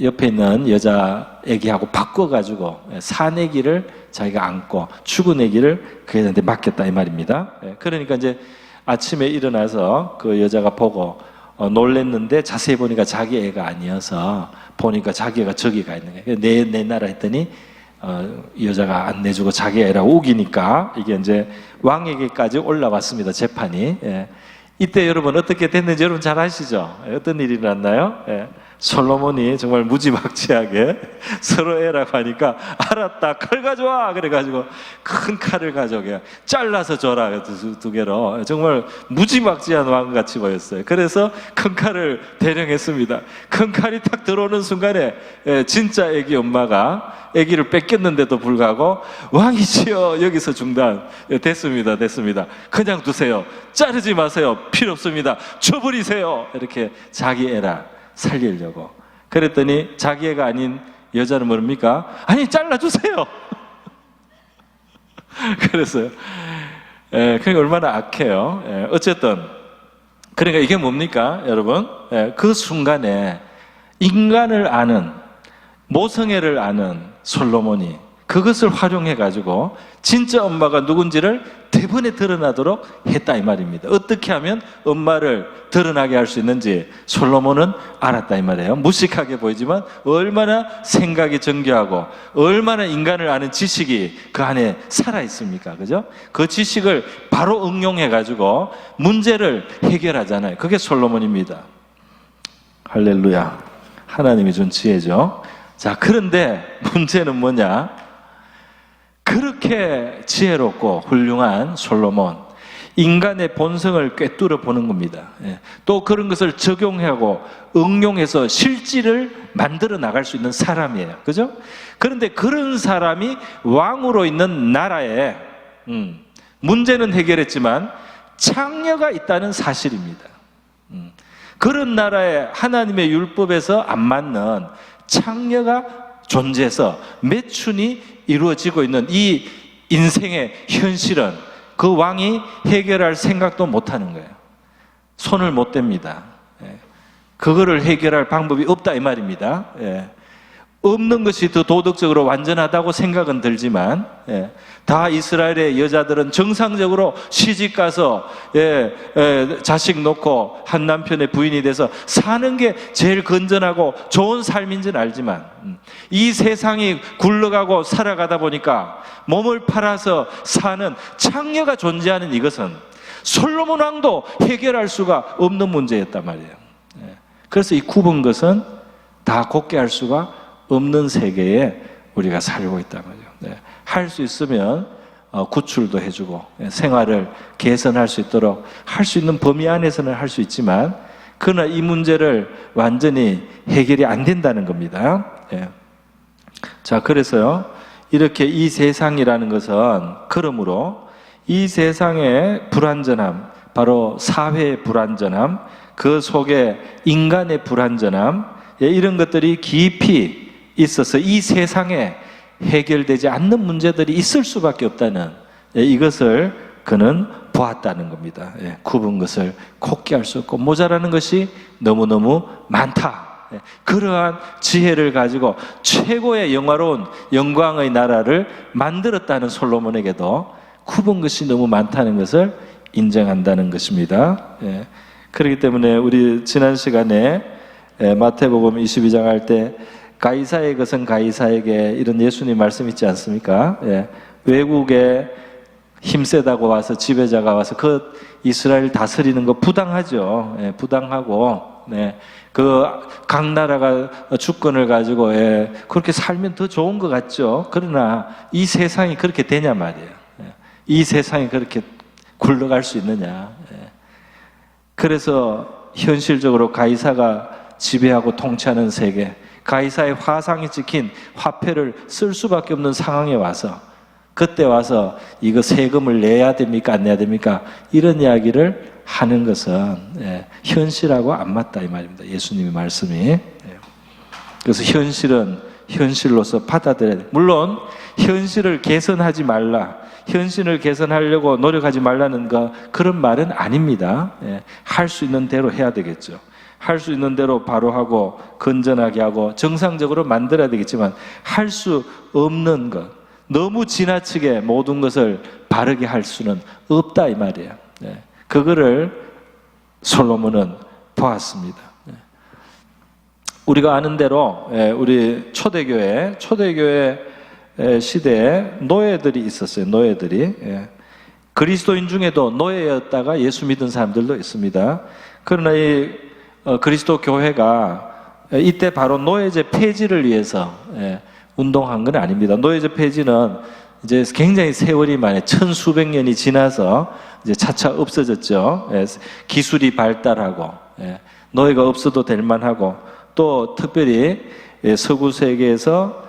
옆에 있는 여자 아기하고 바꿔가지고 산 아기를 자기가 안고 죽은 아기를 그 애한테 맡겼다 이 말입니다. 그러니까 이제 아침에 일어나서 그 여자가 보고 놀랬는데 자세히 보니까 자기 애가 아니어서 보니까 자기 애가 저기 가 있는 거예요. 내놔라 했더니 여자가 안 내주고 자기 애라고 우기니까 이게 이제 왕에게까지 올라왔습니다. 재판이. 이때 여러분 어떻게 됐는지 여러분 잘 아시죠? 어떤 일이 일어났나요? 솔로몬이 정말 무지막지하게 서로 애라고 하니까 알았다, 칼 가져와 그래가지고 큰 칼을 가져오게 잘라서 줘라 두 개로. 정말 무지막지한 왕같이 보였어요. 그래서 큰 칼을 대령했습니다. 큰 칼이 딱 들어오는 순간에 진짜 아기 엄마가 아기를 뺏겼는데도 불구하고 왕이시여 여기서 중단. 됐습니다. 그냥 두세요. 자르지 마세요. 필요 없습니다. 줘버리세요. 이렇게 자기 애라 살리려고. 그랬더니 자기 애가 아닌 여자는 뭡니까? 아니 잘라주세요. 그랬어요. 그러니까 얼마나 악해요. 어쨌든 그러니까 이게 뭡니까 여러분? 그 순간에 인간을 아는, 모성애를 아는 솔로몬이 그것을 활용해 가지고 진짜 엄마가 누군지를 대번에 드러나도록 했다 이 말입니다. 어떻게 하면 엄마를 드러나게 할 수 있는지 솔로몬은 알았다 이 말이에요. 무식하게 보이지만 얼마나 생각이 정교하고 얼마나 인간을 아는 지식이 그 안에 살아 있습니까? 그죠? 그 지식을 바로 응용해 가지고 문제를 해결하잖아요. 그게 솔로몬입니다. 할렐루야. 하나님이 준 지혜죠. 자, 그런데 문제는 뭐냐? 그렇게 지혜롭고 훌륭한 솔로몬, 인간의 본성을 꿰뚫어 보는 겁니다. 또 그런 것을 적용하고 응용해서 실질을 만들어 나갈 수 있는 사람이에요. 그죠? 그런데 그런 사람이 왕으로 있는 나라에 문제는 해결했지만 창녀가 있다는 사실입니다. 그런 나라에 하나님의 율법에서 안 맞는 창녀가 존재해서 매춘이 이루어지고 있는 이 인생의 현실은 그 왕이 해결할 생각도 못하는 거예요. 손을 못 댑니다. 그거를 해결할 방법이 없다 이 말입니다. 없는 것이 더 도덕적으로 완전하다고 생각은 들지만 다 이스라엘의 여자들은 정상적으로 시집가서 자식 놓고 한 남편의 부인이 돼서 사는 게 제일 건전하고 좋은 삶인지는 알지만 이 세상이 굴러가고 살아가다 보니까 몸을 팔아서 사는 창녀가 존재하는 이것은 솔로몬 왕도 해결할 수가 없는 문제였단 말이에요. 그래서 이 굽은 것은 다 곱게 할 수가 없는 세계에 우리가 살고 있단 말이에요. 할 수 있으면 구출도 해주고 생활을 개선할 수 있도록 할 수 있는 범위 안에서는 할 수 있지만 그러나 이 문제를 완전히 해결이 안 된다는 겁니다. 자, 그래서요 이렇게 이 세상이라는 것은 그러므로 이 세상의 불완전함, 바로 사회의 불완전함, 그 속에 인간의 불완전함, 이런 것들이 깊이 있어서 이 세상에 해결되지 않는 문제들이 있을 수밖에 없다는 이것을 그는 보았다는 겁니다. 굽은 것을 곱게 할 수 없고 모자라는 것이 너무너무 많다. 그러한 지혜를 가지고 최고의 영화로운 영광의 나라를 만들었다는 솔로몬에게도 굽은 것이 너무 많다는 것을 인정한다는 것입니다. 예. 그렇기 때문에 우리 지난 시간에 마태복음 22장 할 때 가이사의 것은 가이사에게 이런 예수님 말씀 있지 않습니까? 예. 외국에 힘세다고 와서 지배자가 와서 그 이스라엘 다스리는 거 부당하죠. 예, 부당하고, 네. 각 나라가 주권을 가지고, 예, 그렇게 살면 더 좋은 것 같죠. 그러나 이 세상이 그렇게 되냐 말이에요. 예, 이 세상이 그렇게 굴러갈 수 있느냐. 예. 그래서 현실적으로 가이사가 지배하고 통치하는 세계, 가이사의 화상이 찍힌 화폐를 쓸 수밖에 없는 상황에 와서 그때 와서 이거 세금을 내야 됩니까? 안 내야 됩니까? 이런 이야기를 하는 것은 현실하고 안 맞다 이 말입니다. 예수님의 말씀이. 그래서 현실은 현실로서 받아들여야 돼. 물론 현실을 개선하지 말라, 현실을 개선하려고 노력하지 말라는 그런 말은 아닙니다. 할 수 있는 대로 해야 되겠죠. 할 수 있는 대로 바로 하고 건전하게 하고 정상적으로 만들어야 되겠지만 할 수 없는 것, 너무 지나치게 모든 것을 바르게 할 수는 없다 이 말이에요. 그거를 솔로몬은 보았습니다. 우리가 아는 대로 우리 초대교회 시대에 노예들이 있었어요. 노예들이. 그리스도인 중에도 노예였다가 예수 믿은 사람들도 있습니다. 그러나 이 그리스도 교회가 이때 바로 노예제 폐지를 위해서 운동한 건 아닙니다. 노예제 폐지는 이제 굉장히 세월이 많이 천수백 년이 지나서 이제 차차 없어졌죠. 기술이 발달하고 노예가 없어도 될 만하고 또 특별히 서구 세계에서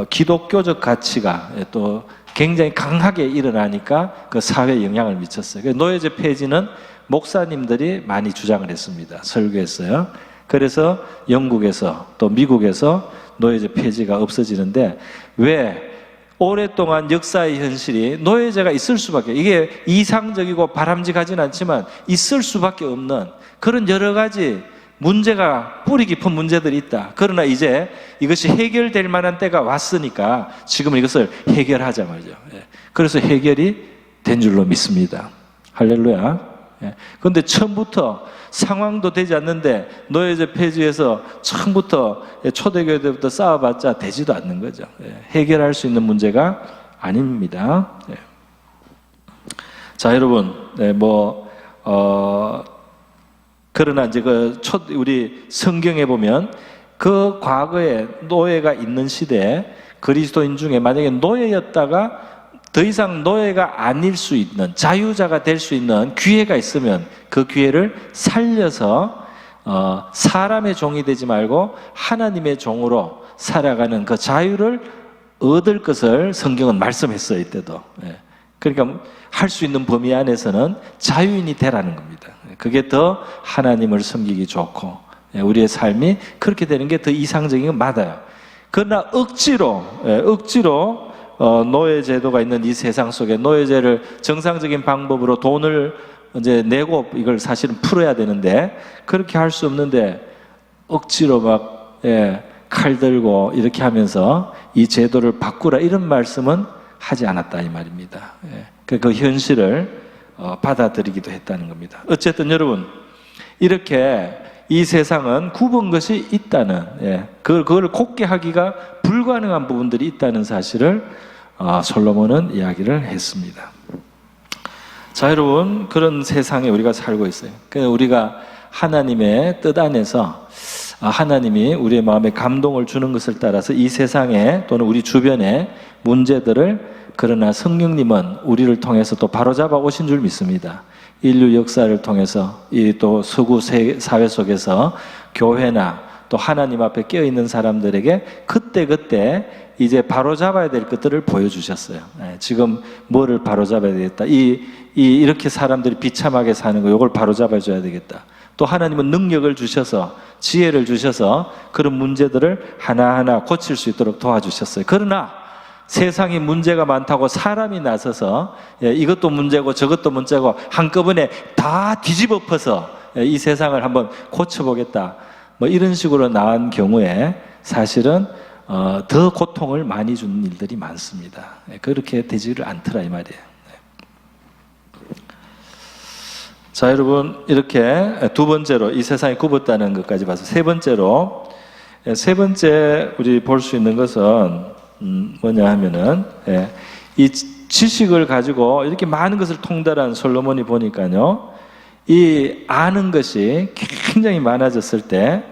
기독교적 가치가 또 굉장히 강하게 일어나니까 그 사회에 영향을 미쳤어요. 노예제 폐지는 목사님들이 많이 주장을 했습니다. 설교했어요. 그래서 영국에서 또 미국에서 노예제 폐지가 없어지는데 왜 오랫동안 역사의 현실이 노예제가 있을 수밖에, 이게 이상적이고 바람직하진 않지만 있을 수밖에 없는 그런 여러 가지 문제가, 뿌리 깊은 문제들이 있다. 그러나 이제 이것이 해결될 만한 때가 왔으니까 지금 이것을 해결하자 말이죠. 그래서 해결이 된 줄로 믿습니다. 할렐루야. 그런데 처음부터 상황도 되지 않는데 노예제 폐지에서 처음부터 초대교회 때부터 싸워봤자 되지도 않는 거죠. 해결할 수 있는 문제가 아닙니다. 자, 여러분, 그러나 이제 우리 성경에 보면 그 과거에 노예가 있는 시대에 그리스도인 중에 만약에 노예였다가 더 이상 노예가 아닐 수 있는, 자유자가 될 수 있는 기회가 있으면 그 기회를 살려서 사람의 종이 되지 말고 하나님의 종으로 살아가는 그 자유를 얻을 것을 성경은 말씀했어요. 이때도. 그러니까 할 수 있는 범위 안에서는 자유인이 되라는 겁니다. 그게 더 하나님을 섬기기 좋고 우리의 삶이 그렇게 되는 게 더 이상적인 건 맞아요. 그러나 억지로 노예 제도가 있는 이 세상 속에 노예제를 정상적인 방법으로 돈을 이제 내고 이걸 사실은 풀어야 되는데 그렇게 할 수 없는데 억지로 막 칼 들고 이렇게 하면서 이 제도를 바꾸라 이런 말씀은 하지 않았다 이 말입니다. 그 현실을 받아들이기도 했다는 겁니다. 어쨌든 여러분, 이렇게 이 세상은 굽은 것이 있다는, 그걸 곱게 하기가 불가능한 부분들이 있다는 사실을 솔로몬은 이야기를 했습니다. 자, 여러분, 그런 세상에 우리가 살고 있어요. 그래서 우리가 하나님의 뜻 안에서 하나님이 우리의 마음에 감동을 주는 것을 따라서 이 세상에 또는 우리 주변의 문제들을, 그러나 성령님은 우리를 통해서 또 바로잡아 오신 줄 믿습니다. 인류 역사를 통해서 이 또 서구 사회 속에서 교회나 또 하나님 앞에 깨어있는 사람들에게 그때그때 이제 바로잡아야 될 것들을 보여주셨어요. 지금 뭐를 바로잡아야 되겠다. 이렇게 사람들이 비참하게 사는 거, 이걸 바로잡아줘야 되겠다. 또 하나님은 능력을 주셔서, 지혜를 주셔서 그런 문제들을 하나하나 고칠 수 있도록 도와주셨어요. 그러나 세상이 문제가 많다고 사람이 나서서 이것도 문제고 저것도 문제고 한꺼번에 다 뒤집어 엎어서 이 세상을 한번 고쳐보겠다, 이런 식으로 나온 경우에 사실은 더 고통을 많이 주는 일들이 많습니다. 그렇게 되지를 않더라 이 말이에요. 자, 여러분, 이렇게 두 번째로 이 세상이 굽었다는 것까지 봐서 세 번째 우리 볼 수 있는 것은 뭐냐 하면은 이 지식을 가지고 이렇게 많은 것을 통달한 솔로몬이 보니까요, 이 아는 것이 굉장히 많아졌을 때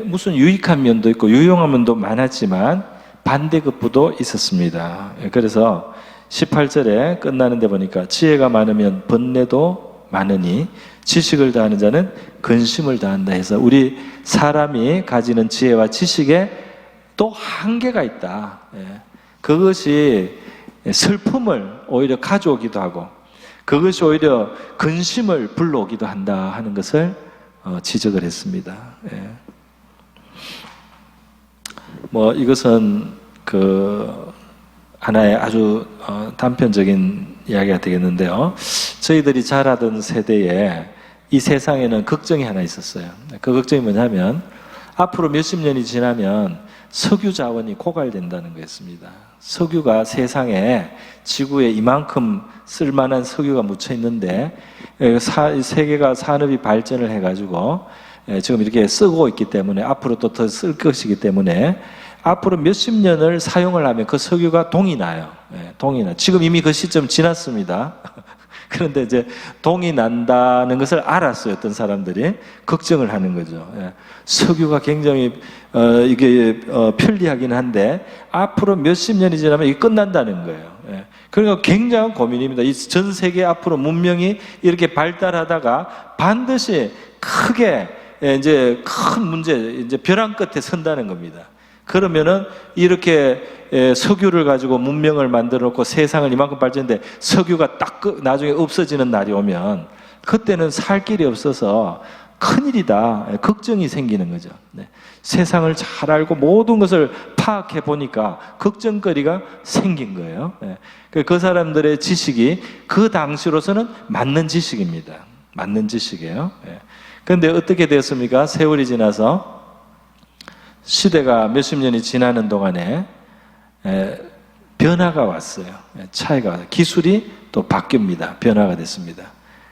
무슨 유익한 면도 있고 유용한 면도 많았지만 반대급부도 있었습니다. 그래서 18절에 끝나는 데 보니까 지혜가 많으면 번뇌도 많으니 지식을 다하는 자는 근심을 다한다 해서 우리 사람이 가지는 지혜와 지식에 또 한계가 있다. 그것이 슬픔을 오히려 가져오기도 하고 그것이 오히려 근심을 불러오기도 한다 하는 것을 지적을 했습니다. 뭐 이것은 그 하나의 아주 단편적인 이야기가 되겠는데요. 저희들이 자라던 세대에 이 세상에는 걱정이 하나 있었어요. 그 걱정이 뭐냐면 앞으로 몇십 년이 지나면 석유 자원이 고갈된다는 거였습니다. 석유가 세상에 지구에 이만큼 쓸만한 석유가 묻혀 있는데 세계가 산업이 발전을 해가지고 지금 이렇게 쓰고 있기 때문에 앞으로 또 더 쓸 것이기 때문에 앞으로 몇십 년을 사용을 하면 그 석유가 동이 나요. 동이 나. 지금 이미 그 시점 지났습니다. 그런데 이제 동이 난다는 것을 알았어요. 어떤 사람들이 걱정을 하는 거죠. 석유가 굉장히 이게 편리하긴 한데 앞으로 몇십 년이 지나면 이게 끝난다는 거예요. 그러니까 굉장한 고민입니다. 이 전 세계 앞으로 문명이 이렇게 발달하다가 반드시 크게 이제 큰 문제, 이제 벼랑 끝에 선다는 겁니다. 그러면은 이렇게 석유를 가지고 문명을 만들어 놓고 세상을 이만큼 발전했는데 석유가 딱 나중에 없어지는 날이 오면 그때는 살 길이 없어서 큰일이다. 걱정이 생기는 거죠. 세상을 잘 알고 모든 것을 파악해 보니까 걱정거리가 생긴 거예요. 그 사람들의 지식이 그 당시로서는 맞는 지식입니다. 맞는 지식이에요. 그런데 어떻게 되었습니까? 세월이 지나서 시대가 몇십 년이 지나는 동안에 변화가 왔어요. 차이가 왔어요. 기술이 또 바뀝니다. 변화가 됐습니다.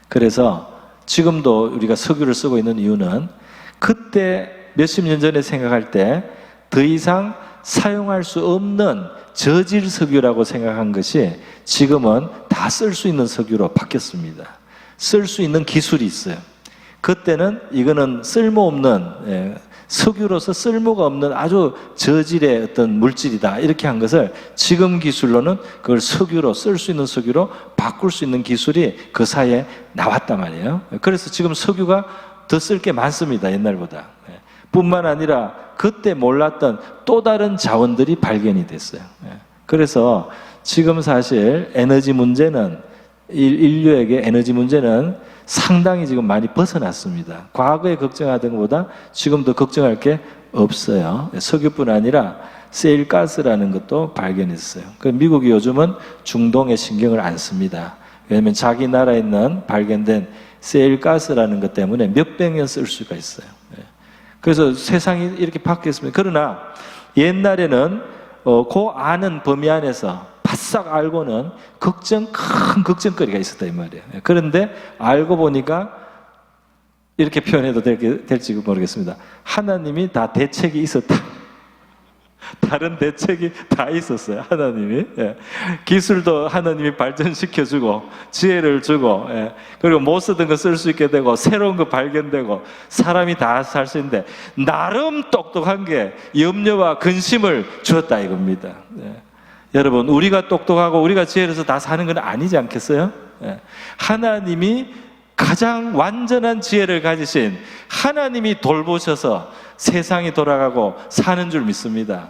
그래서 지금도 우리가 석유를 쓰고 있는 이유는 그때 몇십 년 전에 생각할 때 더 이상 사용할 수 없는 저질 석유라고 생각한 것이 지금은 다 쓸 수 있는 석유로 바뀌었습니다. 쓸 수 있는 기술이 있어요. 그때는 이거는 쓸모없는 석유로서 쓸모가 없는 아주 저질의 어떤 물질이다 이렇게 한 것을 지금 기술로는 그걸 석유로 쓸 수 있는 석유로 바꿀 수 있는 기술이 그 사이에 나왔단 말이에요. 그래서 지금 석유가 더 쓸 게 많습니다. 옛날보다. 뿐만 아니라 그때 몰랐던 또 다른 자원들이 발견이 됐어요. 그래서 지금 사실 에너지 문제는 인류에게 에너지 문제는 상당히 지금 많이 벗어났습니다. 과거에 걱정하던 것보다 지금도 걱정할 게 없어요. 석유뿐 아니라 세일가스라는 것도 발견했어요. 미국이 요즘은 중동에 신경을 안 씁니다. 왜냐하면 자기 나라에 있는 발견된 세일가스라는 것 때문에 몇백 년 쓸 수가 있어요. 그래서 세상이 이렇게 바뀌었습니다. 그러나 옛날에는 그 아는 범위 안에서 바싹 알고는 큰 걱정거리가 있었다 이 말이에요. 그런데 알고 보니까 이렇게 표현해도 될지 모르겠습니다. 하나님이 다 대책이 있었다. 다른 대책이 다 있었어요. 하나님이. 기술도 하나님이 발전시켜주고 지혜를 주고 그리고 못 쓰던 거 쓸 수 있게 되고 새로운 거 발견되고 사람이 다 살 수 있는데 나름 똑똑한 게 염려와 근심을 주었다 이겁니다. 여러분 우리가 똑똑하고 우리가 지혜로서 다 사는 건 아니지 않겠어요? 하나님이 가장 완전한 지혜를 가지신 하나님이 돌보셔서 세상이 돌아가고 사는 줄 믿습니다.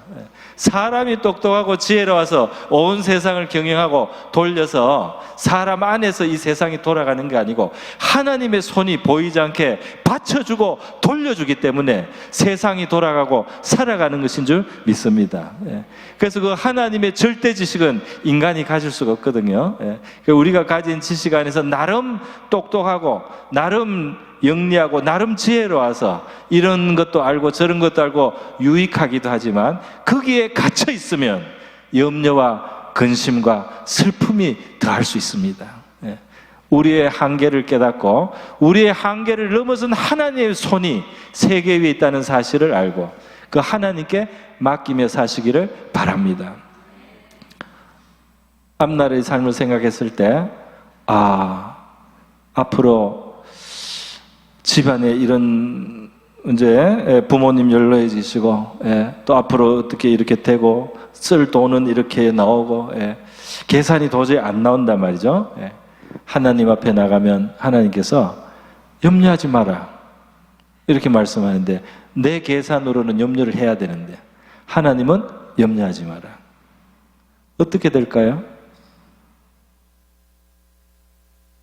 사람이 똑똑하고 지혜로워서 온 세상을 경영하고 돌려서 사람 안에서 이 세상이 돌아가는 게 아니고 하나님의 손이 보이지 않게 받쳐주고 돌려주기 때문에 세상이 돌아가고 살아가는 것인 줄 믿습니다. 그래서 그 하나님의 절대 지식은 인간이 가질 수가 없거든요. 우리가 가진 지식 안에서 나름 똑똑하고 나름 영리하고 나름 지혜로워서 이런 것도 알고 저런 것도 알고 유익하기도 하지만 거기에 갇혀 있으면 염려와 근심과 슬픔이 더할 수 있습니다. 우리의 한계를 깨닫고 우리의 한계를 넘어선 하나님의 손이 세계 위에 있다는 사실을 알고 그 하나님께 맡기며 사시기를 바랍니다. 앞날의 삶을 생각했을 때 앞으로 집안에 이런 이제 부모님 연로해지시고 또 앞으로 어떻게 이렇게 되고 쓸 돈은 이렇게 나오고 계산이 도저히 안 나온단 말이죠. 하나님 앞에 나가면 하나님께서 염려하지 마라 이렇게 말씀하는데 내 계산으로는 염려를 해야 되는데 하나님은 염려하지 마라. 어떻게 될까요?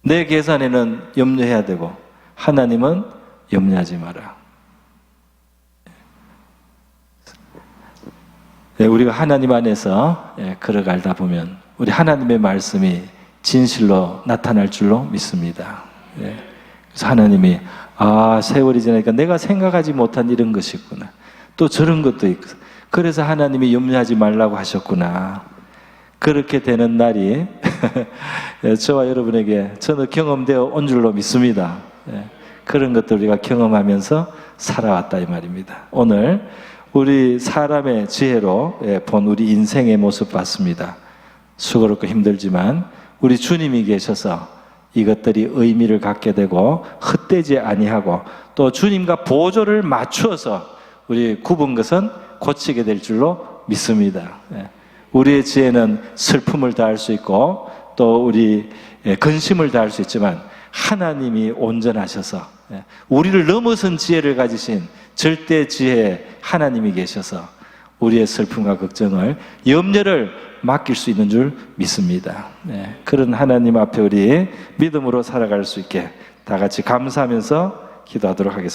내 계산에는 염려해야 되고 하나님은 염려하지 마라. 우리가 하나님 안에서 걸어가다 보면 우리 하나님의 말씀이 진실로 나타날 줄로 믿습니다. 그래서 하나님이 세월이 지나니까 내가 생각하지 못한 이런 것이 있구나. 또 저런 것도 있고 그래서 하나님이 염려하지 말라고 하셨구나. 그렇게 되는 날이 저와 여러분에게 저는 경험되어 온 줄로 믿습니다. 그런 것들 우리가 경험하면서 살아왔다 이 말입니다. 오늘 우리 사람의 지혜로 본 우리 인생의 모습 봤습니다. 수고롭고 힘들지만 우리 주님이 계셔서 이것들이 의미를 갖게 되고 헛되지 아니하고 또 주님과 보조를 맞추어서 우리 굽은 것은 고치게 될 줄로 믿습니다. 우리의 지혜는 슬픔을 다할 수 있고 또 우리 근심을 다할 수 있지만 하나님이 온전하셔서 우리를 넘어선 지혜를 가지신 절대 지혜의 하나님이 계셔서 우리의 슬픔과 걱정을 염려를 맡길 수 있는 줄 믿습니다. 그런 하나님 앞에 우리 믿음으로 살아갈 수 있게 다 같이 감사하면서 기도하도록 하겠습니다.